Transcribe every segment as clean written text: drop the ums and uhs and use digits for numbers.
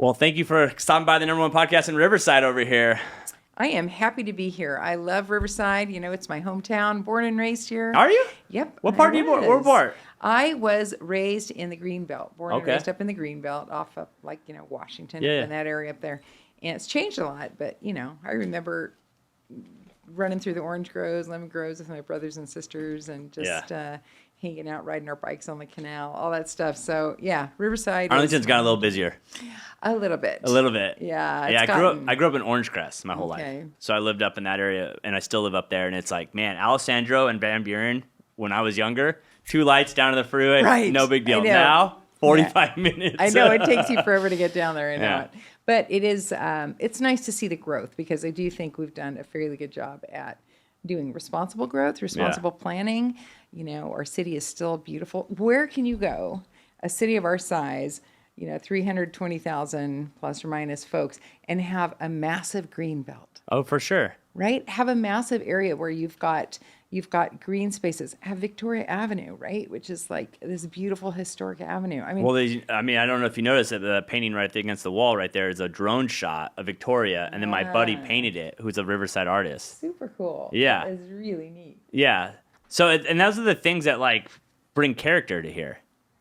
Well, thank you for stopping by the #1 podcast in Riverside over here. I am happy to be here. I love Riverside. You know, it's my hometown. Born and raised here. Are you? Yep. What part are you born? What part? I was raised in the Greenbelt. Born and Okay. raised up in the Greenbelt, off of Washington Yeah. and that area up there. And it's changed a lot, but I remember running through the orange groves, lemon groves with my brothers and sisters, and just hanging out, riding our bikes on the canal, all that stuff. So yeah, Riverside. Arlington's got a little busier. A little bit. A little bit. Yeah. Yeah, I grew up in Orangecrest my whole life. So I lived up in that area, and I still live up there. And it's like, man, Alessandro and Van Buren, when I was younger, 2 lights down to the freeway, right. No big deal. Now, 45 minutes. I know it takes you forever to get down there. I know Yeah. it. But it is, it's nice to see the growth, because I do think we've done a fairly good job at doing responsible growth, responsible planning. Our city is still beautiful. Where can you go, a city of our size, 320,000 plus or minus folks, and have a massive green belt? Oh, for sure. Right? Have a massive area where you've got green spaces. Have Victoria Avenue, right? Which is like this beautiful historic avenue. I don't know if you noticed that the painting right there against the wall right there is a drone shot of Victoria, and then my buddy painted it, who's a Riverside artist. Super cool. Yeah. That is really neat. Yeah. So, and those are the things that bring character to here.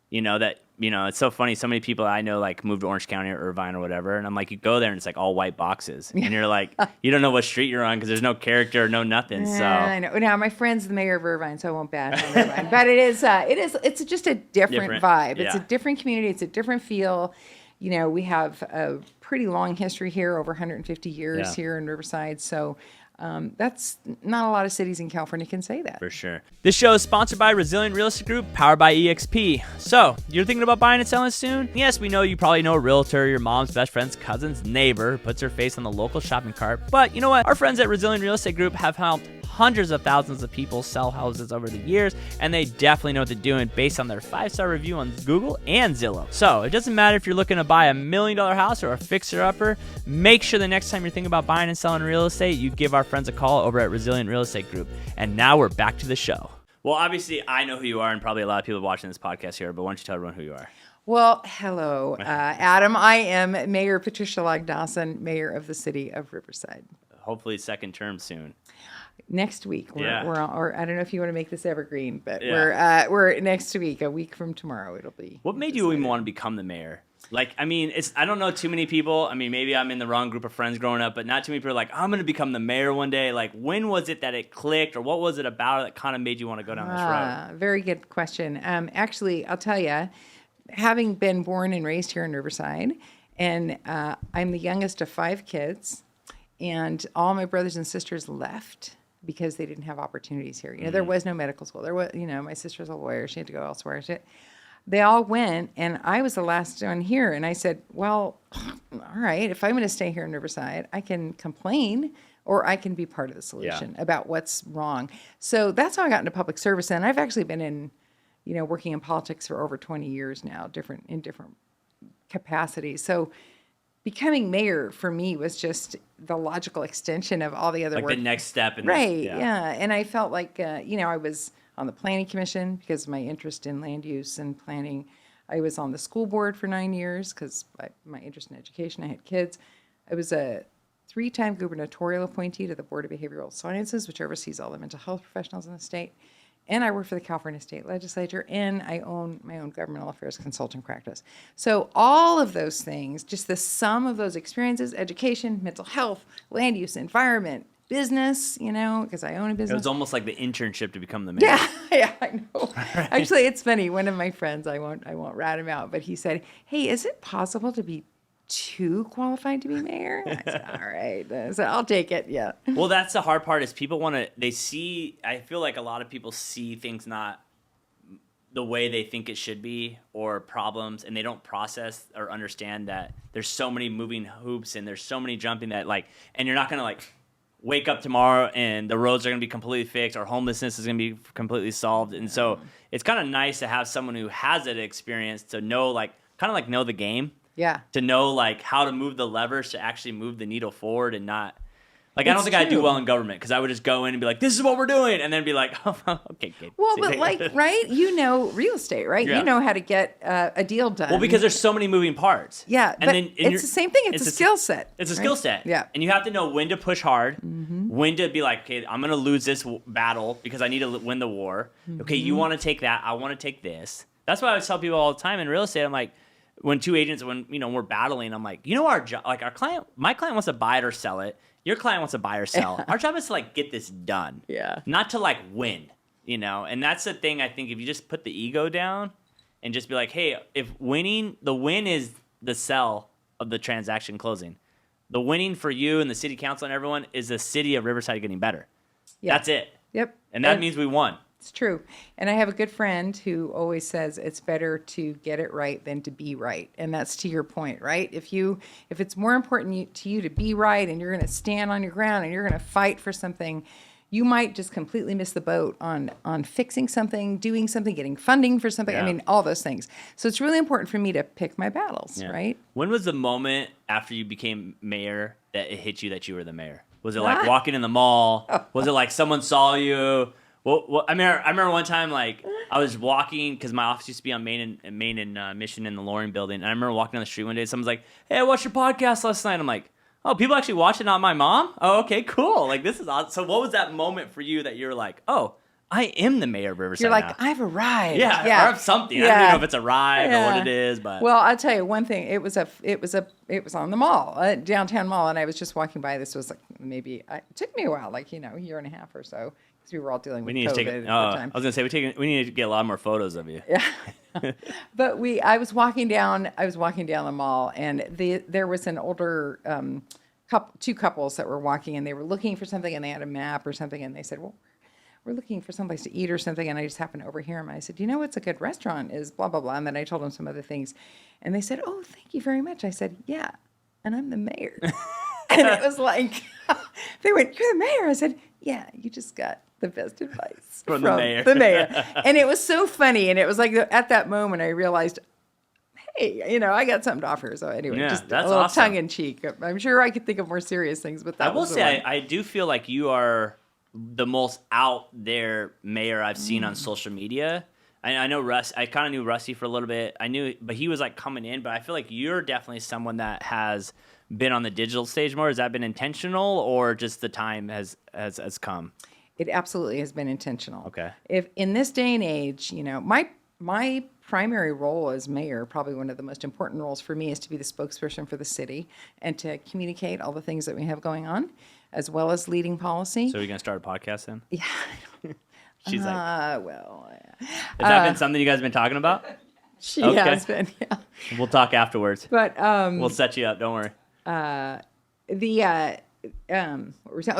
It's so funny. So many people I know move to Orange County or Irvine or whatever, and I'm like, you go there and it's all white boxes, and you're like, you don't know what street you're on because there's no character, no nothing. So I know. Now my friend's the mayor of Irvine, so I won't bash on Irvine, but it's just a different vibe. It's a different community. It's a different feel. We have a pretty long history here, over 150 years here in Riverside. So. That's not a lot of cities in California can say that. For sure. This show is sponsored by Resilient Real Estate Group, powered by EXP. So, you're thinking about buying and selling soon? Yes, we know you probably know a realtor, your mom's best friend's cousin's neighbor who puts her face on the local shopping cart. But you know what? Our friends at Resilient Real Estate Group have helped hundreds of thousands of people sell houses over the years, and they definitely know what they're doing based on their 5-star review on Google and Zillow. So, it doesn't matter if you're looking to buy $1 million house or a fixer-upper, make sure the next time you're thinking about buying and selling real estate, you give our friends a call over at Resilient Real Estate Group. And now we're back to the show. Well, obviously, I know who you are, and probably a lot of people watching this podcast here, but why don't you tell everyone who you are? Well, hello, Adam. I am Mayor Patricia Dawson, Mayor of the City of Riverside. Hopefully second term soon. Next week, we're on, or I don't know if you want to make this evergreen, but we're next week, a week from tomorrow, it'll be. What made you even want to become the mayor? I don't know too many people. Maybe I'm in the wrong group of friends growing up, but not too many people are like, I'm going to become the mayor one day. When was it that it clicked, or what was it about that kind of made you want to go down this road? Very good question. Actually, I'll tell you, having been born and raised here in Riverside, and I'm the youngest of 5 kids, and all my brothers and sisters left because they didn't have opportunities here. There was no medical school. There was, my sister's a lawyer. She had to go elsewhere. They all went, and I was the last one here. And I said, well, all right, if I'm going to stay here in Riverside, I can complain, or I can be part of the solution about what's wrong. So that's how I got into public service. And I've actually been in, working in politics for over 20 years now, in different capacities. So becoming mayor for me was just the logical extension of all the other work. The next step. Right, yeah. And I felt like, I was on the planning commission because of my interest in land use and planning. I was on the school board for 9 years because my interest in education. I had kids. I was a 3-time gubernatorial appointee to the Board of Behavioral Sciences, which oversees all the mental health professionals in the state. And I work for the California State Legislature, and I own my own governmental affairs consulting practice. So all of those things, just the sum of those experiences, education, mental health, land use, environment, business, because I own a business. It was almost like the internship to become the mayor. Yeah, I know. Right. Actually, it's funny. One of my friends, I won't rat him out, but he said, "Hey, is it possible to be too qualified to be mayor?" I said, "All right, so I'll take it." Yeah. Well, that's the hard part is people I feel like a lot of people see things not the way they think it should be, or problems, and they don't process or understand that there's so many moving hoops and there's so many jumping that and you're not going to wake up tomorrow and the roads are going to be completely fixed, or homelessness is going to be completely solved. And so it's kind of nice to have someone who has that experience to know, know the game. Yeah. To know, how to move the levers to actually move the needle forward and not, Like, I don't think I'd do well in government because I would just go in and be like, this is what we're doing. And then be like, oh, okay, good. Well, but right? You know real estate, right? Yeah. You know how to get a deal done. Well, because there's so many moving parts. Yeah, and but then it's the same thing. It's a skill set. It's a skill set. Yeah. And you have to know when to push hard, when to be like, okay, I'm going to lose this battle because I need to win the war. Okay, you want to take that. I want to take this. That's why I always tell people all the time in real estate. I'm like, when two agents, we're battling, I'm like, our job, like our client, my client wants to buy it or sell it. Your client wants to buy or sell. Our job is to like get this done. Yeah. Not to like win, and that's the thing. I think if you just put the ego down and just be like, hey, if the win is the sell of the transaction closing. The winning for you and the city council and everyone is the city of Riverside getting better. Yeah. That's it. Yep. And that means we won. It's true. And I have a good friend who always says it's better to get it right than to be right. And that's to your point, right? If it's more important to you to be right and you're going to stand on your ground and you're going to fight for something, you might just completely miss the boat on fixing something, doing something, getting funding for something. Yeah. I mean, all those things. So it's really important for me to pick my battles, right? When was the moment after you became mayor that it hit you that you were the mayor? Was it like walking in the mall? Was it like someone saw you? Well, I remember one time, like, I was walking, because my office used to be on Main and Mission in the Loring building, and I remember walking down the street one day, someone's like, hey, I watched your podcast last night. I'm like, oh, people actually watch it, not my mom? Oh, okay, cool. Like, this is awesome. So what was that moment for you that you're like, oh, I am the mayor of Riverside You're like, now. I've arrived. Yeah, or something. I don't even know if it's a ride or what it is, but. Well, I'll tell you one thing. It was on the mall, downtown mall, and I was just walking by. This was like it took me a while, like, a year and a half or so. We were all dealing with COVID at the time. I was gonna say we need to get a lot more photos of you. Yeah, but I was walking down the mall, and there was an older two couples that were walking, and they were looking for something, and they had a map or something, and they said, "Well, we're looking for someplace to eat or something," and I just happened to overhear them. I said, "You know what's a good restaurant is blah blah blah," and then I told them some other things, and they said, "Oh, thank you very much." I said, "Yeah, and I'm the mayor," and it was like they went, "You're the mayor?" I said, "Yeah, you just got the best advice from the mayor. And it was so funny. And it was like at that moment I realized, hey, I got something to offer. So anyway, just that's a little awesome. tongue in cheek. I'm sure I could think of more serious things, but that I will say I do feel like you are the most out there mayor I've seen on social media. I know Russ. I kind of knew Rusty for a little bit. But he was like coming in. But I feel like you're definitely someone that has been on the digital stage more. Has that been intentional, or just the time has come? It absolutely has been intentional. Okay. If in this day and age, my primary role as mayor, probably one of the most important roles for me, is to be the spokesperson for the city and to communicate all the things that we have going on, as well as leading policy. So are you going to start a podcast then? Yeah. She's like, well. Has that been something you guys have been talking about? She has been, yeah. We'll talk afterwards. But we'll set you up. Don't worry.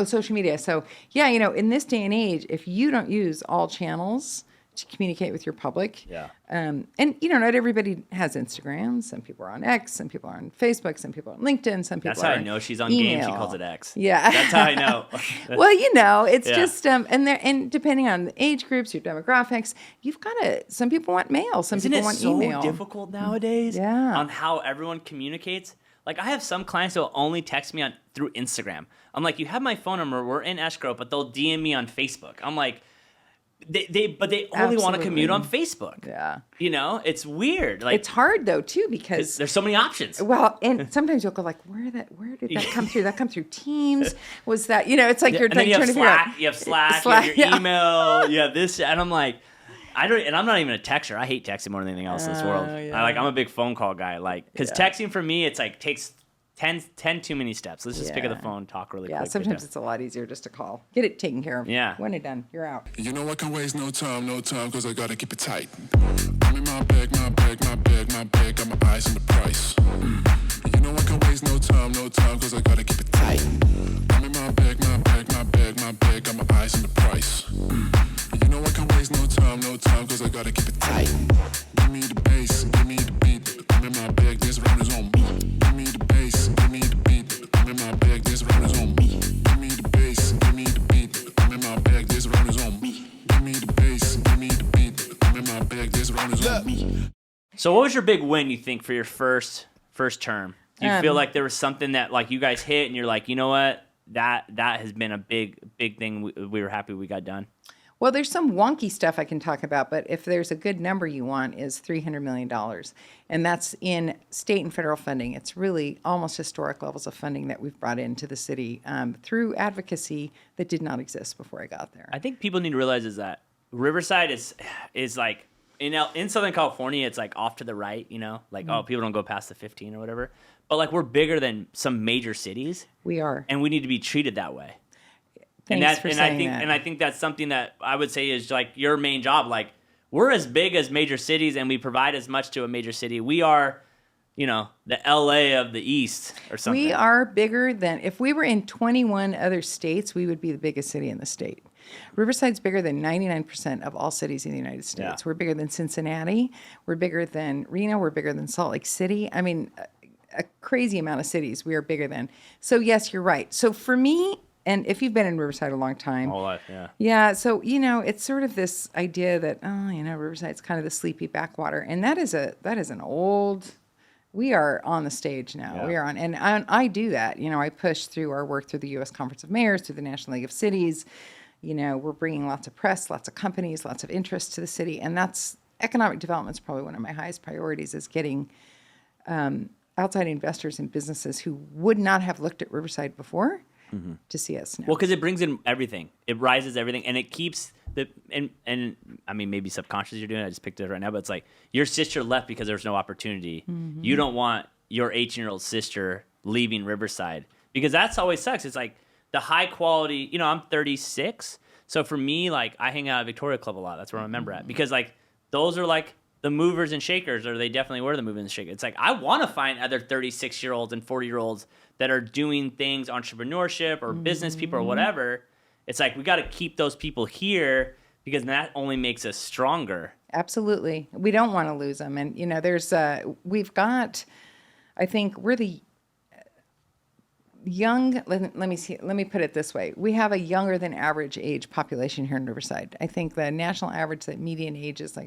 Social media. So yeah, in this day and age, if you don't use all channels to communicate with your public, and not everybody has Instagram. Some people are on X, some people are on Facebook, some people are on LinkedIn, some people. That's how I know she's on game. She calls it X. Yeah, that's how I know. Well, it's just and depending on the age groups, your demographics, you've got to. Some people want mail, some people want email. Isn't it so difficult nowadays? Yeah. On how everyone communicates. Like, I have some clients that will only text me through Instagram. I'm like, you have my phone number, we're in escrow, but they'll DM me on Facebook. I'm like, they only want to commute on Facebook. Yeah. It's weird. Like, it's hard though too, because there's so many options. Well, and sometimes you'll go like, where did that come through? That come through Teams? Was that, it's like you're trying to figure out. You have Slack, you have your email, you have this, and I'm like, I'm not even a texter. I hate texting more than anything else in this world. Yeah. I'm a big phone call guy. Because texting for me, it's like takes 10 too many steps. Let's just pick up the phone, talk really quick. Yeah, sometimes it's a lot easier just to call. Get it taken care of. Yeah. When it's done, you're out. I can't waste no time, because I gotta keep it tight. I'm in my bag, got my eyes on the price. I can't waste no time, because I gotta keep it tight. I'm in my bag, got my eyes on the price. I can't waste no time, because I gotta keep it tight. Give me the bass, give me the beat. I'm in my bag, this round is on me. Give me the bass, give me the beat. I'm in my bag, this round is on me. Give me the bass, give me the beat. I'm in my bag, this round is on me. Give me the bass, give me the beat. I'm in my bag, this round is on me. So what was your big win, you think, for your first term? Do you feel like there was something that like you guys hit and you're like, you know what? that has been a big thing we were happy we got done. Well, there's some wonky stuff I can talk about, but if there's a good number you want is $300 million. And that's in state and federal funding. It's really almost historic levels of funding that we've brought into the city through advocacy that did not exist before I got there. I think people need to realize is that Riverside is like, in Southern California, it's like off to the right, like, oh, people don't go past the 15 or whatever. But like we're bigger than some major cities. We are. And we need to be treated that way. Thanks for saying that. And I think that's something that I would say is like your main job. Like we're as big as major cities and we provide as much to a major city. We are, the LA of the East or something. We are bigger than, if we were in 21 other states, we would be the biggest city in the state. Riverside's bigger than 99% of all cities in the United States. Yeah. We're bigger than Cincinnati. We're bigger than Reno. We're bigger than Salt Lake City. I mean, a crazy amount of cities we are bigger than. So yes, you're right. So for me, and if you've been in Riverside a long time. Whole life, yeah. Yeah, so, it's sort of this idea that, Riverside's kind of the sleepy backwater. And that is an old, we are on the stage now. Yeah. We are on, and I do that. I push through our work through the U.S. Conference of Mayors, through the National League of Cities. We're bringing lots of press, lots of companies, lots of interest to the city. And that's, economic development is probably one of my highest priorities, is getting outside investors and businesses who would not have looked at Riverside before to see us now. Well, because it brings in everything. It rises everything, and it keeps and I mean, maybe subconsciously you're doing it. I just picked it up right now, but it's like your sister left because there was no opportunity. Mm-hmm. You don't want your 18-year-old sister leaving Riverside because that's always sucks. It's like the high quality, I'm 36. So for me, like I hang out at Victoria Club a lot. That's where I remember at because like those are like the movers and shakers, or they definitely were the movers and shakers. It's like I want to find other 36-year-olds and 40-year-olds that are doing things, entrepreneurship or business people or whatever. It's like we got to keep those people here because that only makes us stronger. Absolutely. We don't want to lose them. And, there's, we've got, I think we're the young, let me put it this way. We have a younger than average age population here in Riverside. I think the national average, the median age is the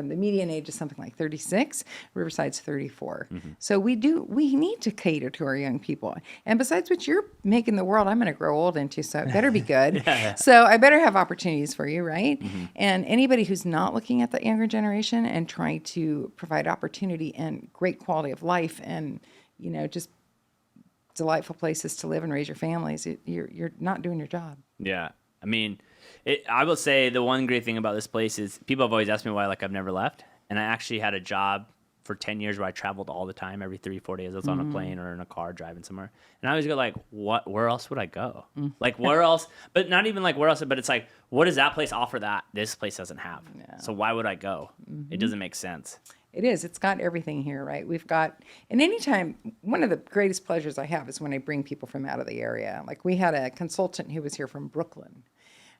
median age is something like 36. Riverside's 34. Mm-hmm. So we need to cater to our young people. And besides which, you're making the world I'm going to grow old into, so it better be good. Yeah. So I better have opportunities for you, right? Mm-hmm. And anybody who's not looking at the younger generation and trying to provide opportunity and great quality of life and, just delightful places to live and raise your families, you're not doing your job. Yeah. I mean, I will say the one great thing about this place is people have always asked me why I've never left. And I actually had a job for 10 years where I traveled all the time. Every 3-4 days I was on a plane or in a car driving somewhere. And I always go like, where else would I go? Like where else? But not even like where else, but it's like, what does that place offer that this place doesn't have? Yeah. So why would I go? Mm-hmm. It doesn't make sense. It is. It's got everything here, right? We've got, and anytime, one of the greatest pleasures I have is when I bring people from out of the area. Like we had a consultant who was here from Brooklyn,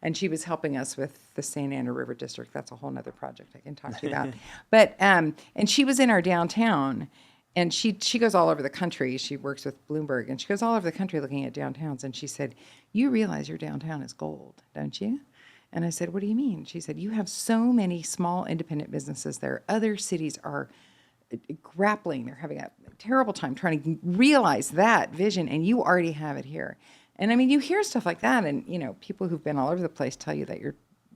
and she was helping us with the St. Anna River District. That's a whole nother project I can talk to you about. But, and she was in our downtown, and she goes all over the country. She works with Bloomberg, and she goes all over the country looking at downtowns. And she said, you realize your downtown is gold, don't you? And I said, what do you mean? She said, you have so many small independent businesses there. Other cities are grappling. They're having a terrible time trying to realize that vision, and you already have it here. And I mean, you hear stuff like that, and people who've been all over the place tell you that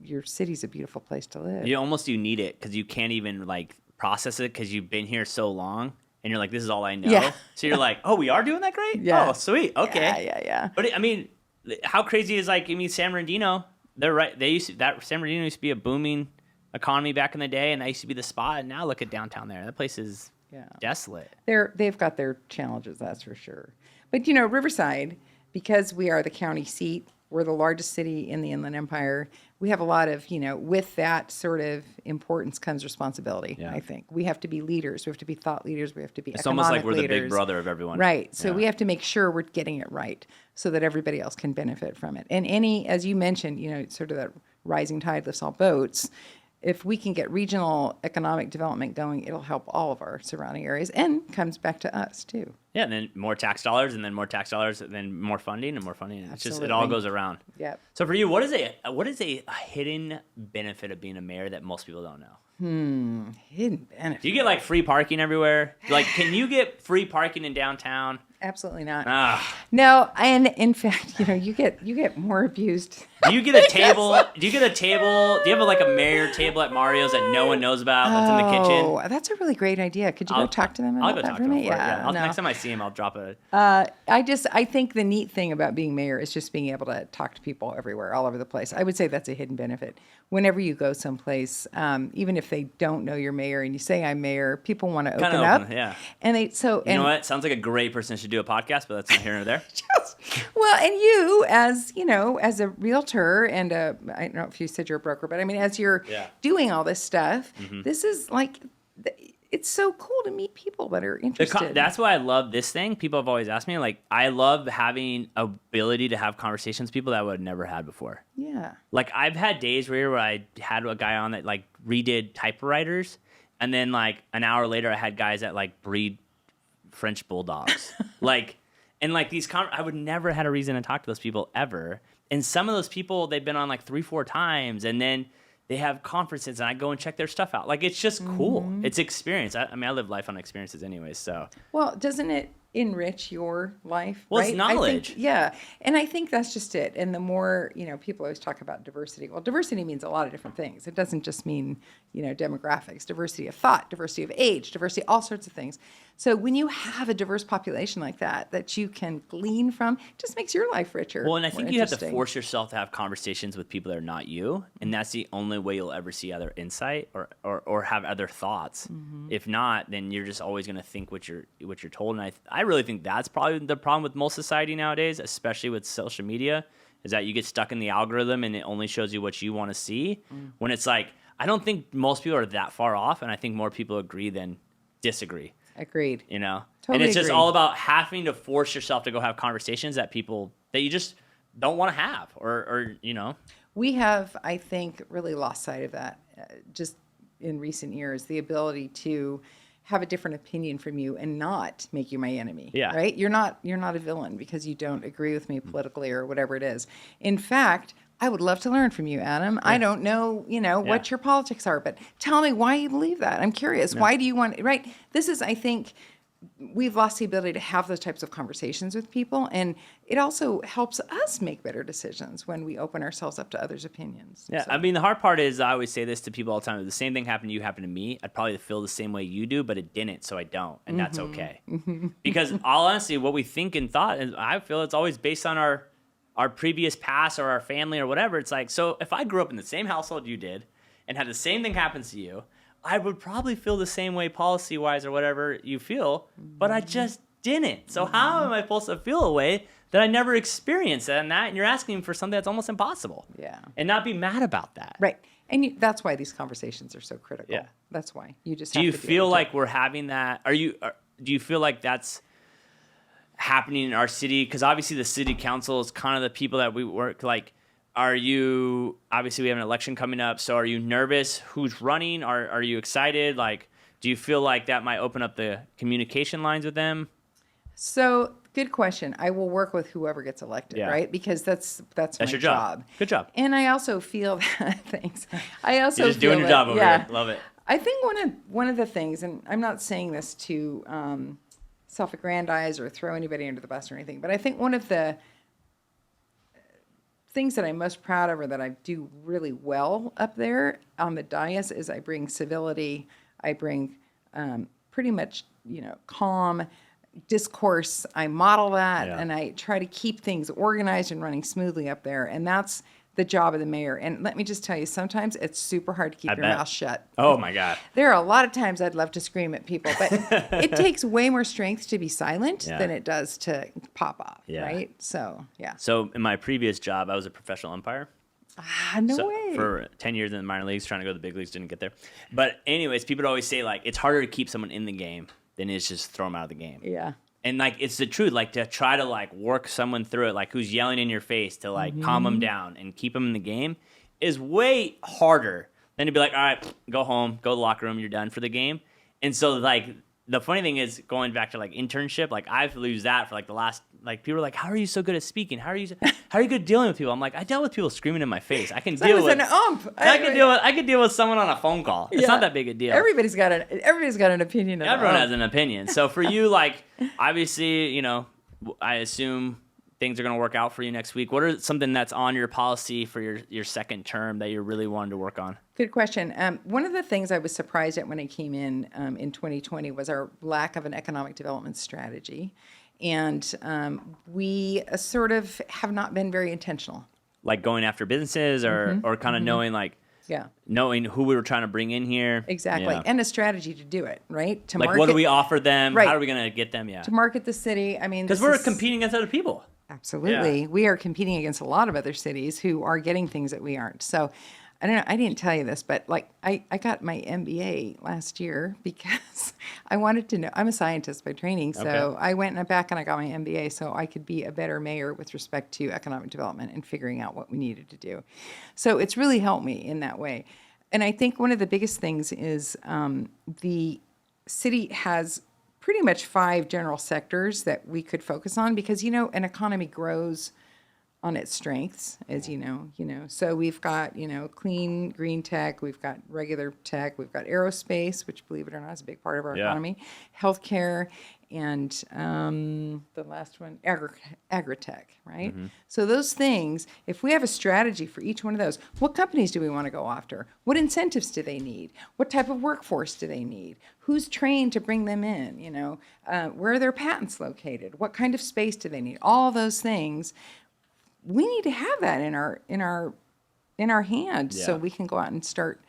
your city's a beautiful place to live. You need it because you can't even like process it because you've been here so long, and you're like, this is all I know. Yeah. So you're like, oh, we are doing that great? Yeah. Oh, sweet. Okay. Yeah. But how crazy is San Bernardino? They're right. San Bernardino used to be a booming economy back in the day, and that used to be the spot. And now look at downtown there. That place is desolate. They've got their challenges, that's for sure. But Riverside, because we are the county seat, we're the largest city in the Inland Empire. We have a lot of, with that sort of importance comes responsibility, I think. We have to be leaders. We have to be thought leaders. We have to be It's economic almost like we're leaders. the big brother of everyone. Right. So we have to make sure we're getting it right so that everybody else can benefit from it. And as you mentioned, sort of that rising tide lifts all boats. If we can get regional economic development going, it'll help all of our surrounding areas and comes back to us, too. Yeah, and then more tax dollars, and then more tax dollars, and then more funding and more funding. It's just, it all goes around. Yep. So for you, what is a hidden benefit of being a mayor that most people don't know? Hidden benefit. Do you get like free parking everywhere? Like, can you get free parking in downtown? Absolutely not. Ah. No, and in fact, you get more abused. Do you get a table? Do you have like a mayor table at Mario's that no one knows about that's in the kitchen? Oh, that's a really great idea. Could you go talk to them about I'll go that talk for to me? him. Yeah. No. Next time I see him, I'll drop it. I think the neat thing about being mayor is just being able to talk to people everywhere, all over the place. I would say that's a hidden benefit. Whenever you go someplace, even if they don't know you're mayor and you say I'm mayor, people want to open up. Yeah. And you know what? Sounds like a great person should do a podcast, but that's not here or there. Well, and you, as a realtor and I don't know if you said you're a broker, but I mean, as you're doing all this stuff, this is like, it's so cool to meet people that are interested. That's why I love this thing. People have always asked me, like, I love having ability to have conversations with people that I would have never had before. Yeah. Like, I've had days where I had a guy on that, like, redid typewriters, and then, like, an hour later, I had guys that, like, breed French bulldogs. I would never had a reason to talk to those people ever. And some of those people, they've been on, like, 3-4 times, and then they have conferences, and I go and check their stuff out. Like, it's just cool. It's experience. I mean, I live life on experiences anyways, so. Well, doesn't it enrich your life? Well, right? it's knowledge. And I think that's just it. And the more, people always talk about diversity. Well, diversity means a lot of different things. It doesn't just mean, demographics, diversity of thought, diversity of age, diversity, all sorts of things. So when you have a diverse population like that you can glean from, it just makes your life richer. Well, and I think you have to force yourself to have conversations with people that are not you, and that's the only way you'll ever see other insight or have other thoughts. If not, then you're just always going to think what you're told. And I really think that's probably the problem with most society nowadays, especially with social media, is that you get stuck in the algorithm and it only shows you what you want to see. When it's like, I don't think most people are that far off, and I think more people agree than disagree. Agreed. Totally and it's just all about having to force yourself to go have conversations that you just don't want to have, or. We have, I think, really lost sight of that just in recent years, the ability to have a different opinion from you and not make you my enemy. Yeah. Right? You're not a villain because you don't agree with me politically or whatever it is. In fact, I would love to learn from you, Adam. Yeah. I don't know, what your politics are, but tell me why you believe that. I'm curious. Why do you want, right? This is, I think, we've lost the ability to have those types of conversations with people, and it also helps us make better decisions when we open ourselves up to others' opinions. Yeah, so. I mean, the hard part is I always say this to people all the time. If the same thing happened to you, happened to me, I'd probably feel the same way you do, but it didn't, so I don't, and that's okay. Because all honestly, what we think and thought, and I feel it's always based on our previous past or our family or whatever. It's like, so if I grew up in the same household you did and had the same thing happen to you, I would probably feel the same way policy-wise or whatever you feel, but I just didn't. So how am I supposed to feel a way that I never experienced that and you're asking for something that's almost impossible? Yeah. And not be mad about that. Right. And that's why these conversations are so critical. Yeah. That's why. You just Do have you to feel like we're having that? Do you feel like that's happening in our city? Because obviously the city council is kind of the people that we work like. Obviously we have an election coming up, so are you nervous who's running? Are you excited? Like, do you feel like that might open up the communication lines with them? So, good question. I will work with whoever gets elected, right? Because that's my your job. Good job. And I also feel that, thanks. I also You're just doing your job over here. Love it. I think one of the things, and I'm not saying this to self-aggrandize or throw anybody under the bus or anything, but I think one of the things that I'm most proud of or that I do really well up there on the dais is I bring civility. I bring pretty much, calm discourse. I model that, and I try to keep things organized and running smoothly up there. And that's the job of the mayor. And let me just tell you, sometimes it's super hard to keep your mouth shut. Oh, my God. There are a lot of times I'd love to scream at people, but it takes way more strength to be silent than it does to pop off, right? So, yeah. So, in my previous job, I was a professional umpire. No way. For 10 years in the minor leagues, trying to go to the big leagues, didn't get there. But anyways, people would always say, like, it's harder to keep someone in the game than it is just throw them out of the game. Yeah. And, like, it's the truth, like, to try to, like, work someone through it, like, who's yelling in your face to, like, calm them down and keep them in the game is way harder than to be like, all right, go home, go to the locker room, you're done for the game. And so, like, the funny thing is, going back to like internship, like I've used that for like the last, like people are like, how are you so good at speaking? How are you good at dealing with people? I'm like, I dealt with people screaming in my face. I can deal with. I can deal with someone on a phone call. It's not that big a deal. Everybody's got an opinion. Everyone has an opinion. So for you, like obviously, you know, I assume things are going to work out for you next week. What are something that's on your policy for your second term that you're really wanting to work on? Good question. One of the things I was surprised at when I came in 2020 was our lack of an economic development strategy. And we sort of have not been very intentional. Like going after businesses or kind of knowing like, knowing who we were trying to bring in here. Exactly. Yeah. And a strategy to do it, right? To like market, what do we offer them? Right. How are we going to get them? Yeah. To market the city. I mean, because we're competing against other people. Absolutely. Yeah. We are competing against a lot of other cities who are getting things that we aren't. So I don't know. I didn't tell you this, but like I got my MBA last year because I wanted to know. I'm a scientist by training. So I went back and I got my MBA so I could be a better mayor with respect to economic development and figuring out what we needed to do. So it's really helped me in that way. And I think one of the biggest things is the city has pretty much 5 general sectors that we could focus on because, you know, an economy grows on its strengths, as you know. So we've got, you know, clean, green tech, we've got regular tech, we've got aerospace, which, believe it or not, is a big part of our economy, healthcare, and the last one, agritech, right? Mm-hmm. So those things, if we have a strategy for each one of those, what companies do we want to go after? What incentives do they need? What type of workforce do they need? Who's trained to bring them in? You know, where are their patents located? What kind of space do they need? All those things. We need to have that in our hand so we can go out and start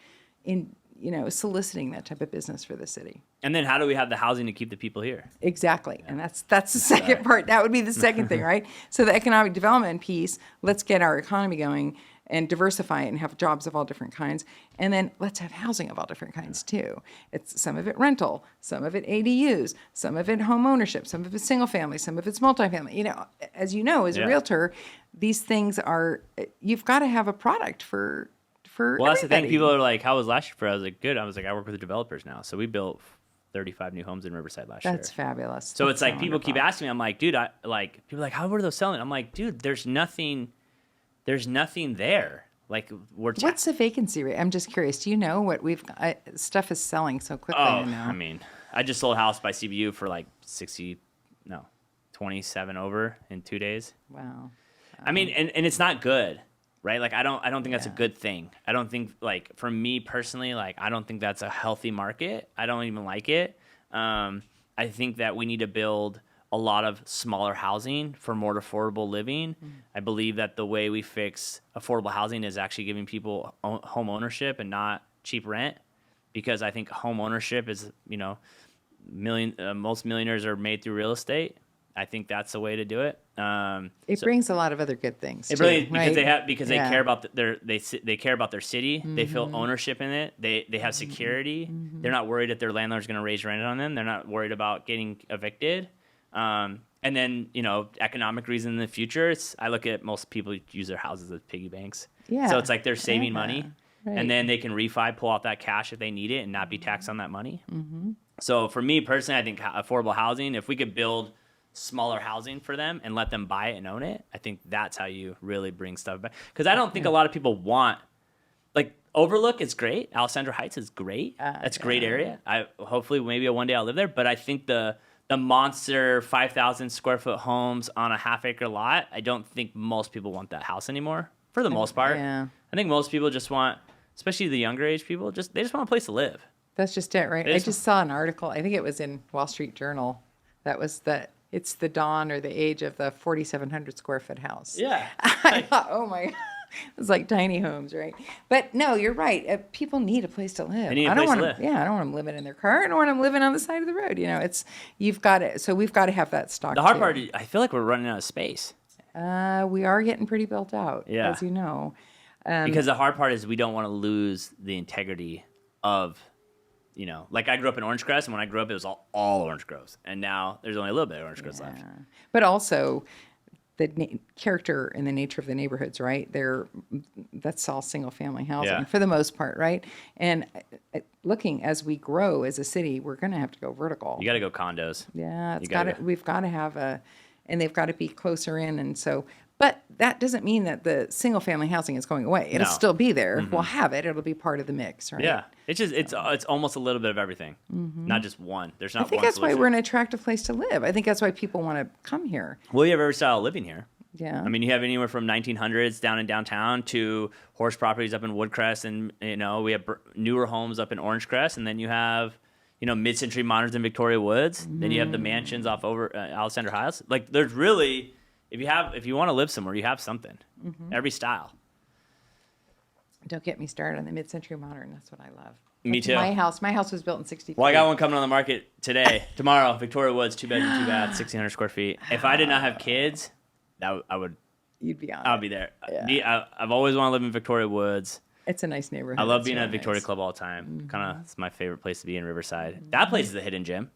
soliciting that type of business for the city. And then how do we have the housing to keep the people here? Exactly. Yeah. And that's the second part. That would be the second thing, right? So the economic development piece, let's get our economy going and diversify it and have jobs of all different kinds. And then let's have housing of all different kinds too. It's some of it rental, some of it ADUs, some of it home ownership, some of it single family, some of it's multifamily. You know, as you know, as a realtor, these things are, you've got to have a product for well, that's the thing. People are like, how was last year for? I was like, good. I was like, I work with the developers now. So we built 35 new homes in Riverside last year. That's fabulous. So it's like people keep asking me. I'm like, dude, people are like, how were those selling? I'm like, dude, there's nothing there. Like what's the vacancy rate? I'm just curious. Do you know what stuff is selling so quickly? I mean, I just sold a house by CBU for like 27 over in 2 days. Wow. I mean, and it's not good, right? Like I don't think that's a good thing. I don't think, like, for me personally, like I don't think that's a healthy market. I don't even like it. I think that we need to build a lot of smaller housing for more affordable living. I believe that the way we fix affordable housing is actually giving people home ownership and not cheap rent, because I think home ownership is, you know, most millionaires are made through real estate. I think that's the way to do it. It brings a lot of other good things. It really, because they care about they care about their city. Mm-hmm. They feel ownership in it. They have security. Mm-hmm. They're not worried that their landlord's going to raise rent on them. They're not worried about getting evicted. And then, you know, economic reason in the future, I look at most people use their houses as piggy banks. Yeah. So it's like they're saving money, and then they can pull out that cash if they need it and not be taxed on that money. Mm-hmm. So for me personally, I think affordable housing, if we could build smaller housing for them and let them buy it and own it, I think that's how you really bring stuff back. Because I don't think a lot of people want, like, Overlook is great. Alessandra Heights is great. That's a great area. Hopefully maybe one day I'll live there. But I think the monster 5,000 square foot homes on a half acre lot, I don't think most people want that house anymore, for the most part. Yeah. I think most people just want, especially the younger age people, they just want a place to live. That's just it, right? I just saw an article, I think it was in Wall Street Journal, that was it's the dawn or the age of the 4,700 square foot house. Yeah. I thought, oh my God. It's like tiny homes, right? But no, you're right. People need a place to live. They need a place to live. Yeah, I don't want them living in their car. I don't want them living on the side of the road. You know, you've got to. So we've got to have that stock. The hard part is, I feel like we're running out of space. We are getting pretty built out, as you know. Because the hard part is we don't want to lose the integrity of, you know, like I grew up in Orange Crest, and when I grew up, it was all orange groves, and now there's only a little bit of orange groves left. But also, character and the nature of the neighborhoods, right? That's all single family housing Yeah. for the most part, right? And looking as we grow as a city, we're going to have to go vertical. You got to go condos. Yeah, You gotta go. we've got to have and they've got to be closer in. And so, but that doesn't mean that the single family housing is going away. It'll No. still be there. We'll have it. It'll be part of the mix, right? Yeah, it's just it's almost a little bit of everything, not just one. There's not. I think one that's why solution. we're an attractive place to live. I think that's why people want to come here. Well, you have every style of living here. Yeah. I mean, you have anywhere from 1900s down in downtown to horse properties up in Woodcrest, and we have newer homes up in Orangecrest, and then you have mid-century moderns in Victoria Woods. Then you have the mansions off over Alexander Heights. Like, there's really, if you want to live somewhere, you have something. Every style. Don't get me started on the mid-century modern. That's what I love. Me That's too. My house was built in 63. Well, I got one coming on the market tomorrow. Victoria Woods, 2-bedroom, 2-bath, 1,600 square feet. If I did not have kids, You'd be on. I'll be there. Yeah. I've always wanted to live in Victoria Woods. It's a nice neighborhood. I love It's being really at Victoria nice. Club all the time. It's my favorite place to be in Riverside. That place is a hidden gem.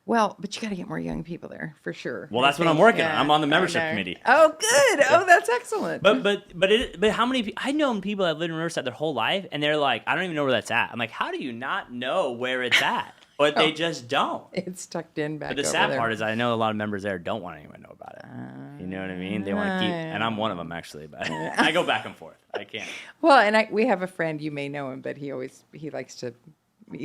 Well, but you got to get more young people there for sure. Well, I that's what I'm think. working on. I'm on the I membership know. committee. Oh, good. Oh, that's excellent. But how many people? I know people that lived in Riverside their whole life, and they're like, I don't even know where that's at. I'm like, how do you not know where it's at? But they just don't. It's tucked in back. But the over sad there. part is, I know a lot of members there don't want anyone to know about it. You know what I mean? They want to keep, and I'm one of them actually. But I go back and forth. I can't. Well, and we have a friend, you may know him, but he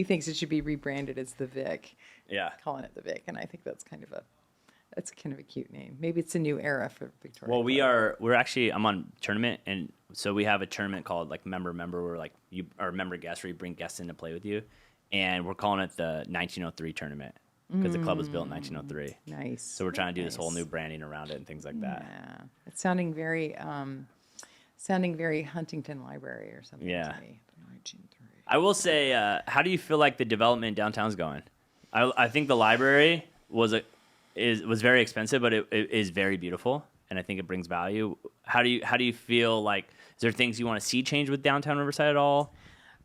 thinks it should be rebranded as the Vic, Yeah. calling it the Vic, and I think that's kind of a cute name. Maybe it's a new era for Victoria. Well, we're actually, I'm on tournament, and so we have a tournament called like member, where like you are member guest, where you bring guests in to play with you, and we're calling it the 1903 tournament because the club was built in 1903. Nice. So we're trying to do this whole Nice. new branding around it and things like that. Yeah, it's sounding very Huntington Library or something. Yeah. To me. 1903. I will say, how do you feel like the development in downtown's going? I think the library was very expensive, but it is very beautiful, and I think it brings value. How do you feel like? Is there things you want to see change with downtown Riverside at all?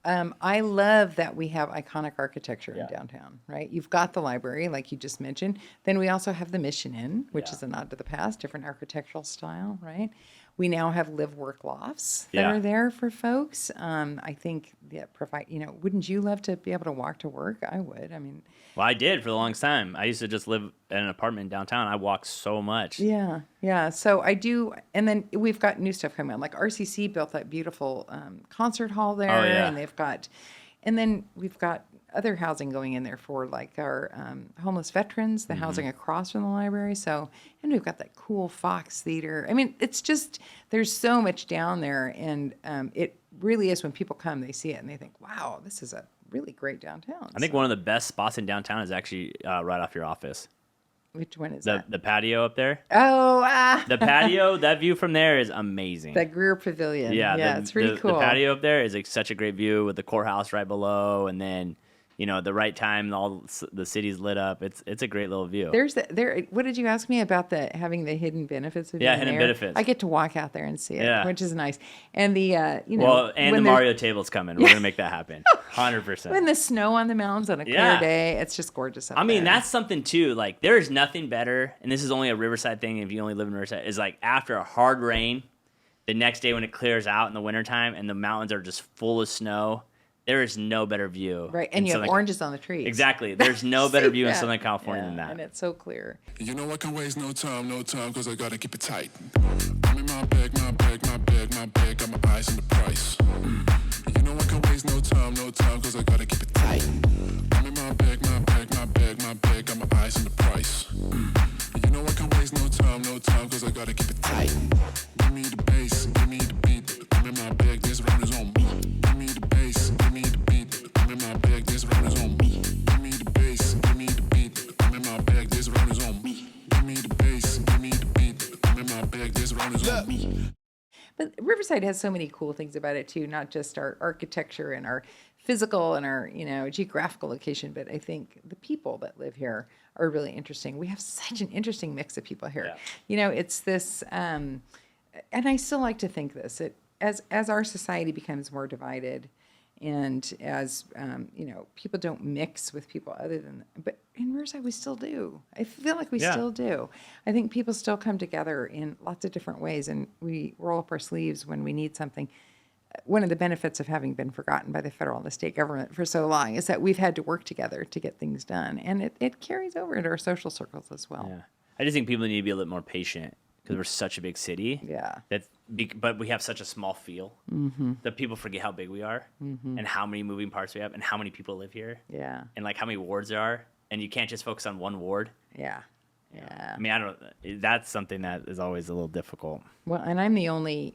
I love that we have iconic architecture in Yeah. downtown, right? You've got the library, like you just mentioned. Then we also have the Mission Inn, which Yeah. is a nod to the past, different architectural style, right? We now have live-work lofts that Yeah. are there for folks. I think that provide, wouldn't you love to be able to walk to work? I would. I mean, Well, I did for the longest time. I used to just live in an apartment downtown. I walked so much. yeah, yeah. So I do, and then we've got new stuff coming on. Like RCC built that beautiful concert hall there, Oh, yeah. and then we've got other housing going in there for like our homeless veterans, the Mm-hmm. housing across from the library. So, and we've got that cool Fox Theater. I mean, it's just there's so much down there, and it really is when people come, they see it and they think, wow, this is a really great downtown. I think one of the best spots in downtown is actually right off your office. Which one is The that? the patio up there. Oh, The patio, that view from there is amazing. that Greer Pavilion. Yeah, it's really cool. The patio up there is like such a great view with the courthouse right below, and then the right time, all the city's lit up. It's a great little view. What did you ask me about having the hidden benefits of Yeah, being hidden there? benefits. I get to walk out there and see it, Yeah. which is nice. And the Well, and when the there's- Mario table's coming. We're gonna make that happen, 100%. when the snow on the mountains on a clear Yeah. day, it's just gorgeous up I mean, there. that's something too. Like, there is nothing better, and this is only a Riverside thing. If you only live in Riverside, is like after a hard rain, the next day when it clears out in the wintertime and the mountains are just full of snow. There is no better view. right. in And you have Southern- oranges on the trees. Exactly. There's no better view in Yeah. Southern California Yeah, than that. and it's so clear. You know I can't waste no time, cause I gotta keep it tight. I'm in my bag, got my eyes on the price. You know I can't waste no time, cause I gotta keep it tight. I'm in my bag, got my eyes on the price. You know I can't waste no time, cause I gotta keep it tight. Give me the bass, give me the beat. I'm in my bag, this round is on me. Give me the bass, give me the beat. I'm in my bag, this round is on me. Give me the bass, give me the beat. I'm in my bag, this round is on me. Give me the bass, give me the beat. I'm in my bag, this round is on me. But Riverside has so many cool things about it too, not just our architecture and our physical and our geographical location, but I think the people that live here are really interesting. We have such an interesting mix of people here. Yeah. It's this, and I still like to think this. As our society becomes more divided, and as people don't mix with people other than, but in Riverside, we still do. I feel like we Yeah. still do. I think people still come together in lots of different ways, and we roll up our sleeves when we need something. One of the benefits of having been forgotten by the federal and the state government for so long is that we've had to work together to get things done, and it carries over into our social circles as well. Yeah. I just think people need to be a little more patient because we're such a big city. Yeah. But we have such a small feel that people forget how big we are and how many moving parts we have and how many people live here Yeah. and like how many wards there are. And you can't just focus on one ward. Yeah. Yeah. I mean, that's something that is always a little difficult. Well, and I'm the only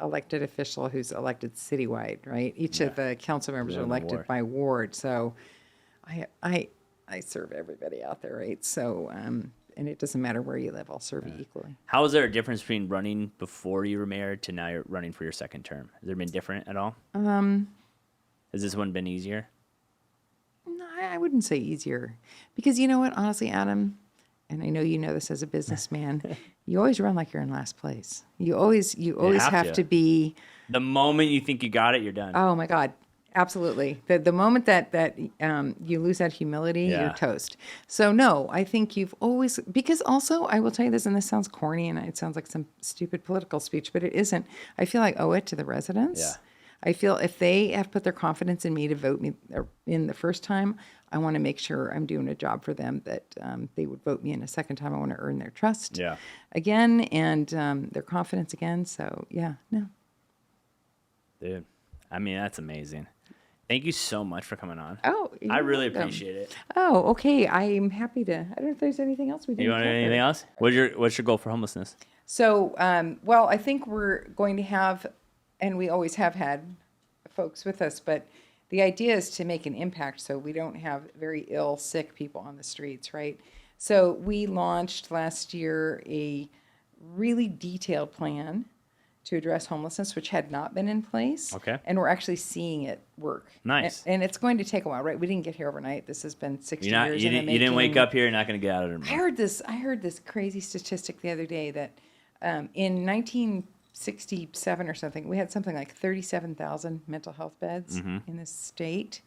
elected official who's elected citywide, right? Each of the council members are You're in the elected ward. by ward. So I serve everybody out there, right? So, and it doesn't matter where you live, I'll serve you equally. How is there a difference between running before you were mayor to now you're running for your second term? Has there been different at all? Has this one been easier? No, I wouldn't say easier, because you know what, honestly, Adam, and I know you know this as a businessman, you always run like you're in last place. You always have to. to be. The moment you think you got it, you're done. Oh my God, absolutely. The moment that you lose that humility, Yeah. you're toast. So no, I think you've always, because also I will tell you this, and this sounds corny and it sounds like some stupid political speech, but it isn't. I feel I owe it to the residents. Yeah. I feel if they have put their confidence in me to vote me in the first time, I want to make sure I'm doing a job for them, that they would vote me in a second time. I want to earn their trust again and their confidence again. So yeah, no. Dude, I mean, that's amazing. Thank you so much for coming on. Oh, I you're really welcome. appreciate it. Oh, okay. I'm happy to. I don't know if there's anything else we didn't You want to do cover. anything else? What's your goal for homelessness? So, well, I think we're going to have, and we always have had folks with us, but the idea is to make an impact so we don't have very ill, sick people on the streets, right? So we launched last year a really detailed plan to address homelessness, which had not been in place. Okay. And we're actually seeing it work. Nice. And it's going to take a while, right? We didn't get here overnight. This has been 60 You years in the didn't wake making. up here. You're not going to get out of there. I heard this crazy statistic the other day that in 1967 or something, we had something like 37,000 mental health beds in this state,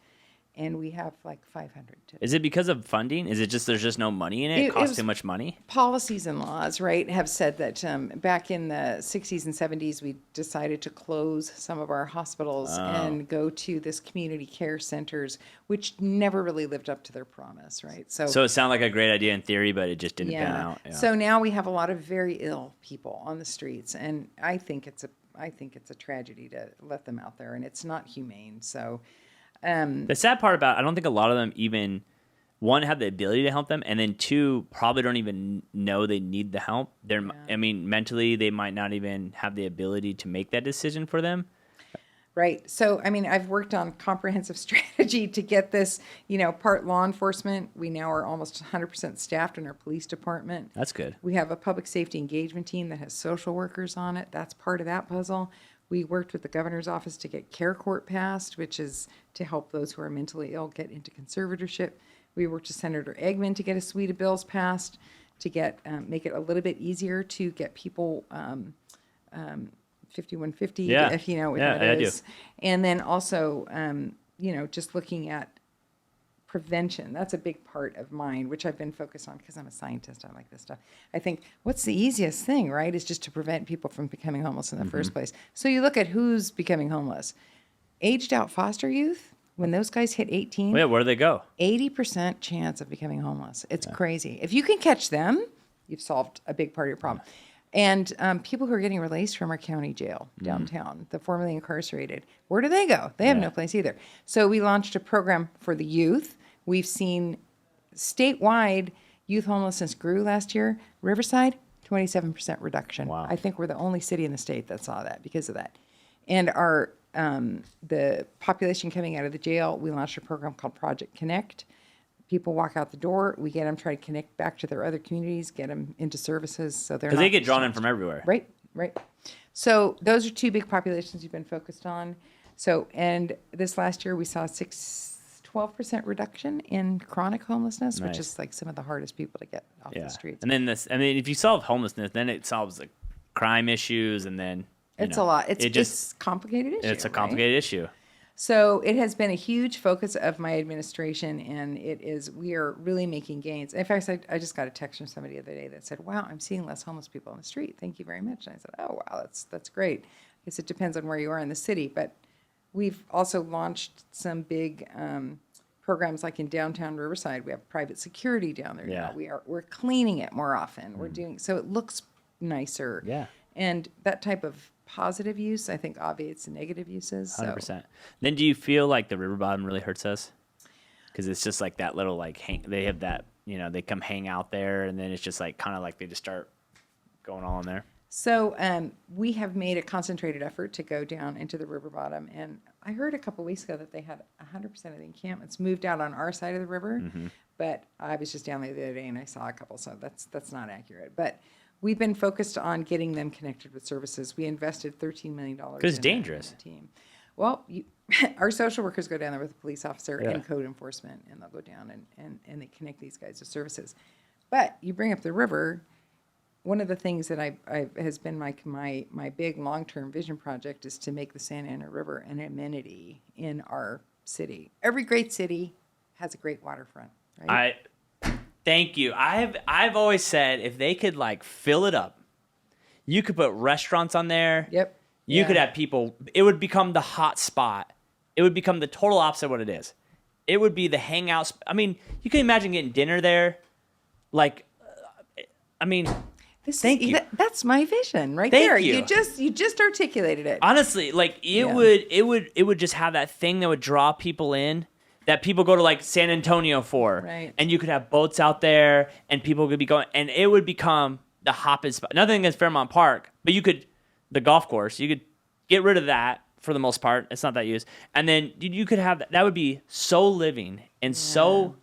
and we have like 500 today. Is it because of funding? Is it just there's just no money in it? It costs was too much money? Policies and laws, right, have said that back in the 60s and 70s, we decided to close some of our hospitals and go to this community care centers, which never really lived up to their promise, right? So it sounded like a great idea in theory, but it just didn't pan out. Yeah. So now we have a lot of very ill people on the streets, and I think it's a tragedy to let them out there, and it's not humane. So the sad part about I don't think a lot of them even one have the ability to help them, and then two probably don't even know they need the help. I mean, mentally they might not even have the ability to make that decision for them. right. So I mean, I've worked on comprehensive strategy to get this, part law enforcement. We now are almost 100% staffed in our police department. That's good. We have a public safety engagement team that has social workers on it. That's part of that puzzle. We worked with the governor's office to get care court passed, which is to help those who are mentally ill get into conservatorship. We worked with Senator Eggman to get a suite of bills passed to get make it a little bit easier to get people 5150, if you know what that is. And then also, just looking at prevention. That's a big part of mine, which I've been focused on because I'm a scientist. I like this stuff. I think what's the easiest thing, right, is just to prevent people from becoming homeless in the first place. So you look at who's becoming homeless. Aged out foster youth, when those guys hit 18, Well, yeah, where do they go? 80% chance of becoming homeless. It's crazy. If you can catch them, you've solved a big part of your problem. And people who are getting released from our county jail downtown, the formerly incarcerated, where do they go? They have no place either. So we launched a program for the youth. We've seen statewide youth homelessness grew last year. Riverside, 27% reduction. Wow. I think we're the only city in the state that saw that because of that. And our the population coming out of the jail, we launched a program called Project Connect. People walk out the door, we get them, try to connect back to their other communities, get them into services. So they're Because they not get drawn in from everywhere. Right. So those are two big populations you've been focused on. So, and this last year we saw 12% reduction in chronic homelessness, which Nice. is like some of the hardest people to get off the streets. And then if you solve homelessness, then it solves like crime issues, and then It's a lot. It's a complicated issue. It's a complicated issue. So it has been a huge focus of my administration, and we are really making gains. In fact, I just got a text from somebody the other day that said, wow, I'm seeing less homeless people on the street. Thank you very much. And I said, oh, wow, that's great. I guess it depends on where you are in the city, but we've also launched some big programs like in Downtown Riverside. We have private security down there now. We're cleaning it more often. We're doing so it looks nicer. Yeah. And that type of positive use, I think, obviates the negative uses. 100%. Then do you feel like the river bottom really hurts us? Because it's just like that little they have that, they come hang out there, and then it's just like kind of like they just start going all in there. So we have made a concentrated effort to go down into the river bottom, and I heard a couple weeks ago that they had 100% of the encampments moved out on our side of the river, but I was just down there the other day and I saw a couple, so that's not accurate. But we've been focused on getting them connected with services. We invested $13 million. Because it's dangerous. Team. Well, our social workers go down there with a police officer and code enforcement, and they'll go down and they connect these guys with services. But you bring up the river. One of the things that has been my big long-term vision project is to make the Santa Ana River an amenity in our city. Every great city has a great waterfront, right? Thank you. I've always said if they could fill it up, you could put restaurants on there. Yep. You could have people. It would become the hot spot. It would become the total opposite of what it is. It would be the hangout. I mean, you can imagine getting dinner there. Thank you. That's my vision right Thank there. you. You just articulated it. Honestly, it would just have that thing that would draw people in. That people go to San Antonio for. Right. And you could have boats out there and people could be going, and it would become the hopping spot. Nothing against Fairmount Park, but the golf course, you could get rid of that for the most part. It's not that used. And then you could have that would be so living and so.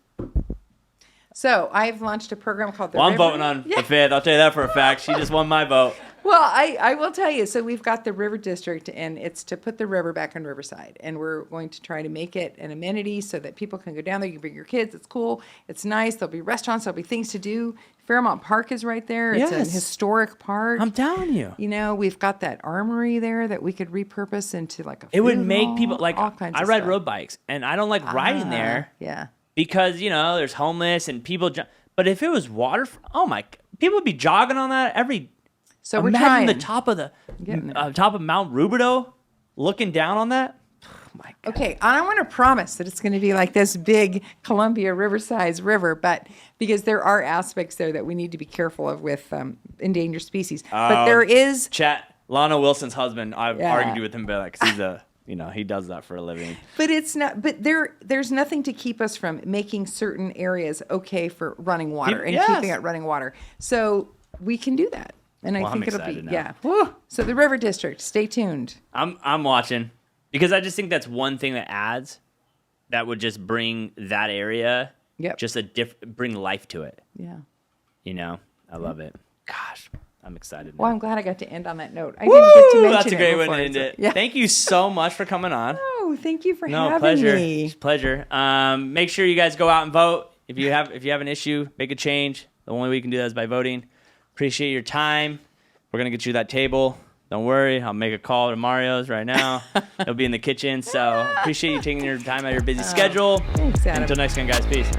So I've launched a program called I'm voting on the fifth. I'll tell you that for a fact. She just won my vote. Well, I will tell you. So we've got the River District, and it's to put the river back in Riverside. And we're going to try to make it an amenity so that people can go down there. You can bring your kids. It's cool. It's nice. There'll be restaurants. There'll be things to do. Fairmount Park is right there. It's a historic park. I'm telling you. We've got that armory there that we could repurpose into a It would make people all kinds I of ride stuff. road bikes, and I don't like riding there. Yeah. Because, there's homeless and people. But if it was water, people would be jogging on that every. So we're imagine trying. the top of top of Mount Rubidoux, looking down on that. Oh my God. Okay, I don't want to promise that it's going to be like this big Columbia Riverside river, but because there are aspects there that we need to be careful of with endangered species. But there is Lana Wilson's husband. I've argued with him about that because he's he does that for a living. But it's not. But there's nothing to keep us from making certain areas okay for running water and keeping it running water. So we can do that. And I think it'll be now. Woo. So the River District, stay tuned. I'm watching because I just think that's one thing that adds that would just bring that area just bring life to it. Yeah. I love it. Gosh, I'm excited. Well, I'm glad I got to end on that note. I didn't get to mention that's a great way before, to end it. Yeah. Thank you so much for coming on. Oh, thank you for having pleasure. me. It's a pleasure. Make sure you guys go out and vote. If you have an issue, make a change. The only way you can do that is by voting. Appreciate your time. We're going to get you that table. Don't worry. I'll make a call to Mario's right now. He'll be in the kitchen. So appreciate you taking your time out of your busy schedule. Thanks, Adam. Until next time, guys. Peace.